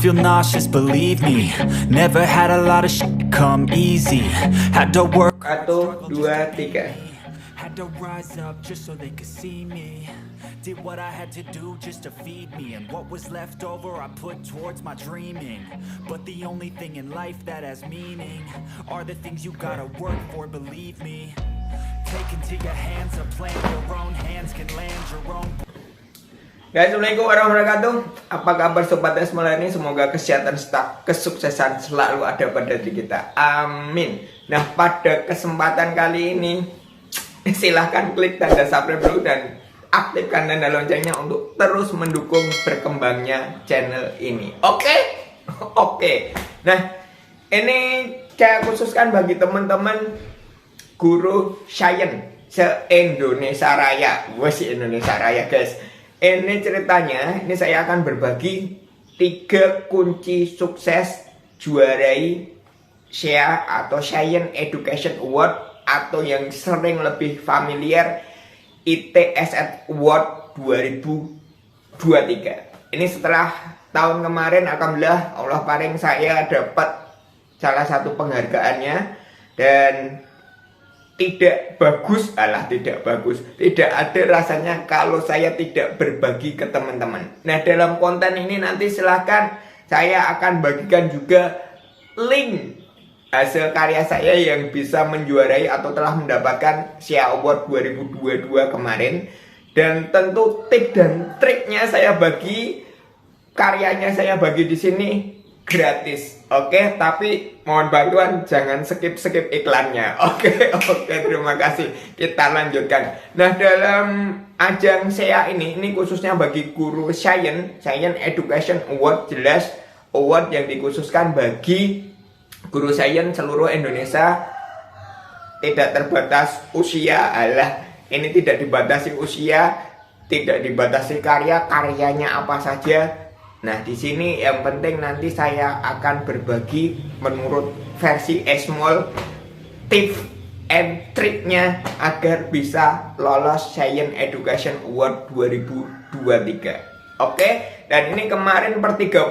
feel nauseous, believe me. Never had a lot of shit come easy. Had to work. 1, 2, 3. Had to rise up just so they could see me. Did what I had to do just to feed me. And what was left over I put towards my dreaming. But the only thing in life that has meaning are the things you gotta work for, believe me. Take into your hands a plan your own hands can land your own. Guys, assalamualaikum warahmatullahi wabarakatuh. Apa kabar sobat Esmola ini? Semoga kesehatan serta kesuksesan selalu ada pada diri kita. Amin. Nah, pada kesempatan kali ini silahkan klik tanda subscribe dulu dan aktifkan tanda loncengnya untuk terus mendukung berkembangnya channel ini. Oke? Oke. Nah, ini saya khususkan bagi teman-teman guru sains se-Indonesia Raya. Indonesia Raya, guys. Ini ceritanya, ini saya akan berbagi 3 kunci sukses juarai SEA atau Science Education Award atau yang sering lebih familiar ITSS Award 2023. Ini setelah tahun kemarin, alhamdulillah Allah paring saya dapat salah satu penghargaannya dan tidak bagus, tidak ada rasanya kalau saya tidak berbagi ke teman-teman. Nah, dalam konten ini nanti silahkan saya akan bagikan juga link hasil karya saya yang bisa menjuarai atau telah mendapatkan SEA Award 2022 kemarin. Dan tentu tips dan triknya saya bagi, karyanya saya bagi di sini gratis. Oke, tapi mohon bantuan jangan skip iklannya. Oke, terima kasih. Kita lanjutkan. Nah, dalam ajang SEA ini khususnya bagi guru Science Education Award, jelas award yang dikhususkan bagi guru sains seluruh Indonesia, tidak terbatas usia. Ini tidak dibatasi usia, tidak dibatasi karyanya apa saja. Nah, di sini yang penting nanti saya akan berbagi menurut versi Esmol tips and triknya agar bisa lolos Science Education Award 2023. Oke, dan ini kemarin per 31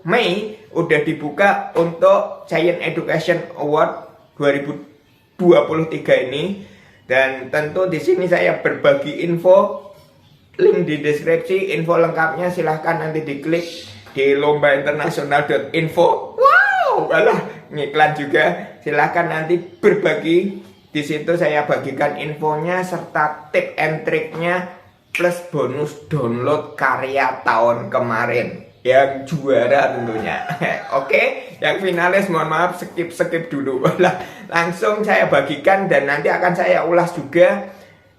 Mei udah dibuka untuk Science Education Award 2023 ini. Dan tentu di sini saya berbagi info, link di deskripsi, info lengkapnya silahkan nanti diklik di lombainternasional.info. Wow, ngiklan juga. Silahkan nanti berbagi. Di situ saya bagikan infonya serta tip and triknya plus bonus download karya tahun kemarin yang juara tentunya. Oke, yang finalis mohon maaf skip dulu. Langsung saya bagikan dan nanti akan saya ulas juga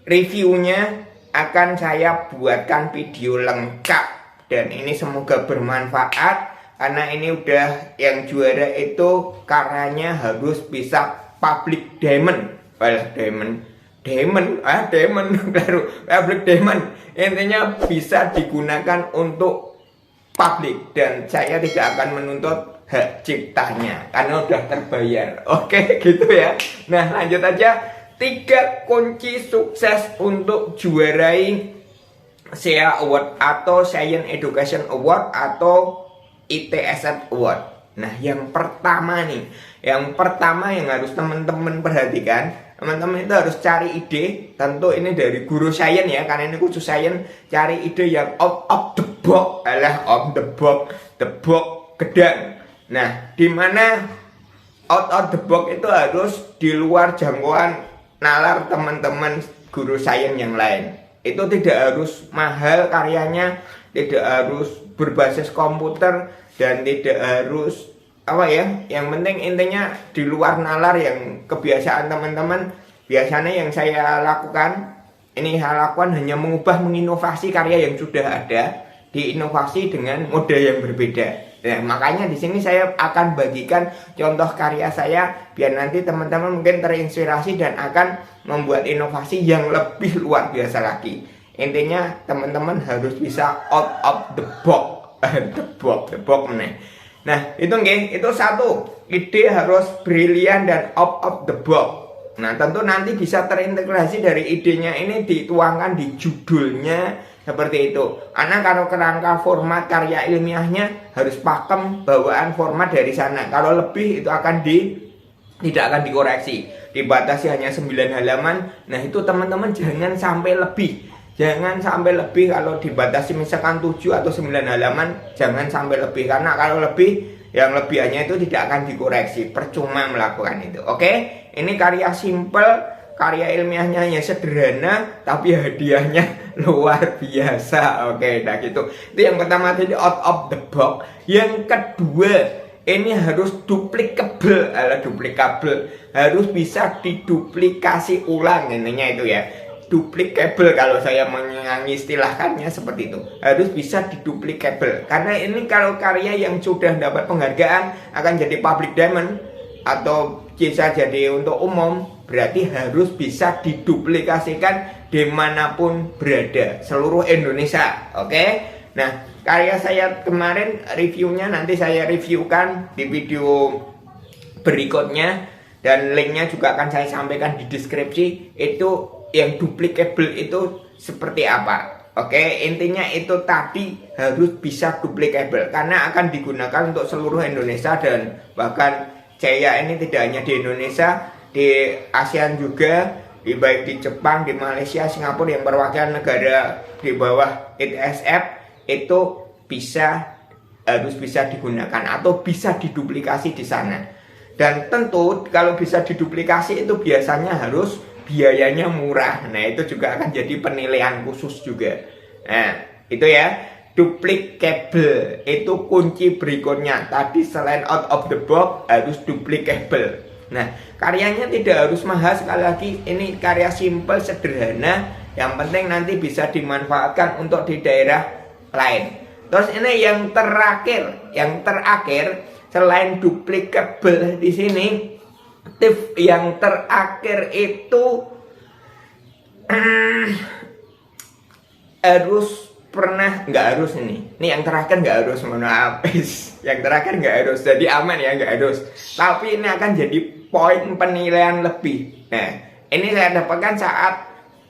reviewnya. Akan saya buatkan video lengkap dan ini semoga bermanfaat karena ini udah yang juara itu karyanya harus bisa public diamond. Public diamond intinya bisa digunakan untuk publik dan saya tidak akan menuntut hak ciptanya karena udah terbayar. Oke, gitu ya. Nah, lanjut aja. 3 kunci sukses untuk juarai SEA Award atau Science Education Award atau ITSS Award. Nah, yang pertama yang harus teman-teman perhatikan, teman-teman itu harus cari ide. Tentu ini dari guru sains ya, karena ini khusus sains. Cari ide yang out of the box, the box gedang. Nah, dimana out of the box itu harus di luar jangkauan nalar teman-teman guru sains yang lain. Itu tidak harus mahal karyanya, tidak harus berbasis komputer dan tidak harus yang penting intinya di luar nalar yang kebiasaan teman-teman. Biasanya yang saya lakukan hanya menginovasi karya yang sudah ada, diinovasi dengan mode yang berbeda. Nah, makanya di sini saya akan bagikan contoh karya saya biar nanti teman-teman mungkin terinspirasi dan akan membuat inovasi yang lebih luar biasa lagi. Intinya teman-teman harus bisa out of the box. the box. Nah, itu satu. Ide harus brilian dan out of the box. Nah, tentu nanti bisa terintegrasi dari idenya ini dituangkan di judulnya, seperti itu. Karena kalau kerangka format karya ilmiahnya harus pakem bawaan format dari sana. Kalau lebih itu tidak akan dikoreksi. Dibatasi hanya 9 halaman. Nah, itu teman-teman jangan sampai lebih. Jangan sampai lebih. Kalau dibatasi misalkan 7 atau 9 halaman, jangan sampai lebih. Karena kalau lebih, yang lebihannya itu tidak akan dikoreksi. Percuma melakukan itu. Oke, ini karya simple. Karya ilmiahnya hanya sederhana, tapi hadiahnya luar biasa. Oke, nah gitu. Itu yang pertama tadi, out of the box. Yang kedua, ini harus duplikable. Harus bisa diduplikasi ulang, intinya itu ya. Duplicable kalau saya mengistilahkannya seperti itu. Harus bisa diduplicable. Karena ini kalau karya yang sudah dapat penghargaan akan jadi public domain atau bisa jadi untuk umum, berarti harus bisa diduplikasikan dimanapun berada, seluruh Indonesia. Oke. Nah, karya saya kemarin reviewnya nanti saya reviewkan di video berikutnya, dan linknya juga akan saya sampaikan di deskripsi. Itu yang duplicable itu seperti apa. Oke, intinya itu tadi harus bisa duplicable karena akan digunakan untuk seluruh Indonesia, dan bahkan Jaya ini tidak hanya di Indonesia, di ASEAN juga, baik di Jepang, di Malaysia, Singapura, yang perwakilan negara di bawah ITSF itu harus bisa digunakan atau bisa diduplikasi di sana. Dan tentu kalau bisa diduplikasi itu biasanya harus biayanya murah. Nah, itu juga akan jadi penilaian khusus juga. Nah, itu ya. Duplicable itu kunci berikutnya. Tadi selain out of the box harus duplicable. Nah, karyanya tidak harus mahal. Sekali lagi, ini karya simple, sederhana. Yang penting nanti bisa dimanfaatkan untuk di daerah lain. Terus ini yang terakhir selain duplicable di sini, tips yang terakhir itu nggak harus ini yang terakhir nggak harus, mohon maaf. Yang terakhir nggak harus, jadi aman ya, nggak harus, tapi ini akan jadi poin penilaian lebih. Nah, ini saya dapatkan saat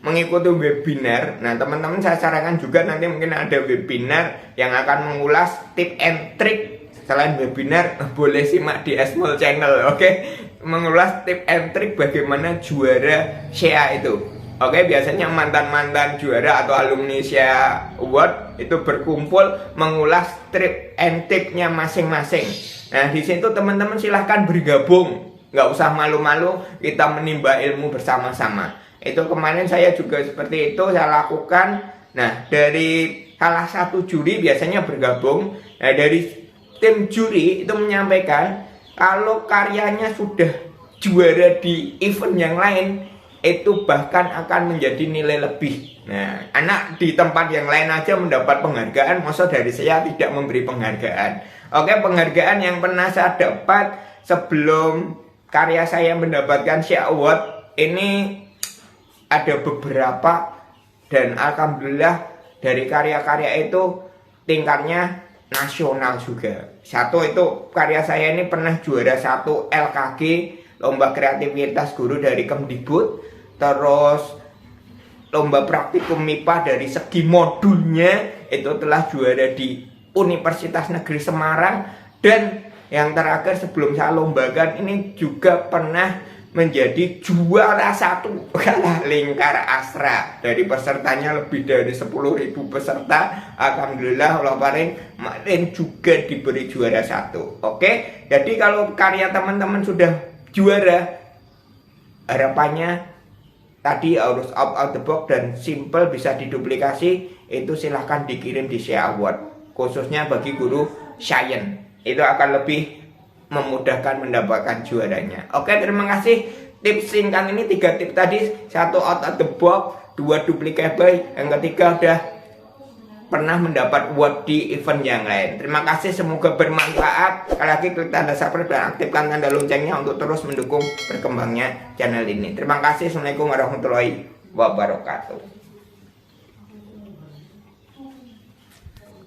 mengikuti webinar. Nah, teman-teman saya sarankan juga nanti mungkin ada webinar yang akan mengulas tip and trick. Selain webinar, boleh simak di Small Channel. Oke, mengulas tip and trick bagaimana juara SEA itu. Oke, biasanya mantan-mantan juara atau alumni SEA Award itu berkumpul mengulas tip and trick-nya masing-masing. Nah, di situ teman-teman silahkan bergabung, nggak usah malu-malu, kita menimba ilmu bersama-sama. Itu kemarin saya juga seperti itu saya lakukan. Nah, dari salah satu juri biasanya bergabung. Nah, dari tim juri itu menyampaikan kalau karyanya sudah juara di event yang lain, itu bahkan akan menjadi nilai lebih. Nah, anak di tempat yang lain aja mendapat penghargaan, masa dari saya tidak memberi penghargaan. Oke, penghargaan yang pernah saya dapat sebelum karya saya mendapatkan SEA Award ini ada beberapa, dan alhamdulillah dari karya-karya itu tingkatnya nasional juga. Satu itu karya saya ini pernah juara 1 LKG, lomba kreativitas guru dari Kemdikbud. Terus lomba praktikum MIPA dari segi modulnya itu telah juara di Universitas Negeri Semarang. Dan yang terakhir sebelum saya lombakan ini juga pernah menjadi juara 1 kalah Lingkar Astra. Dari pesertanya lebih dari 10.000 peserta. Alhamdulillah Allah kemarin juga diberi juara 1. Oke, jadi kalau karya teman-teman sudah juara, harapannya tadi harus out of the box dan simple, bisa diduplikasi. Itu silahkan dikirim di SEA Award, khususnya bagi guru sains. Itu akan lebih memudahkan mendapatkan juaranya. Oke, terima kasih. Tips singkat ini 3 tips tadi. 1 out of the box, 2 duplicable, yang ketiga udah pernah mendapat award di event yang lain. Terima kasih, semoga bermanfaat. Sekali lagi klik tanda subscribe dan aktifkan tanda loncengnya untuk terus mendukung berkembangnya channel ini. Terima kasih. Assalamualaikum warahmatullahi wabarakatuh.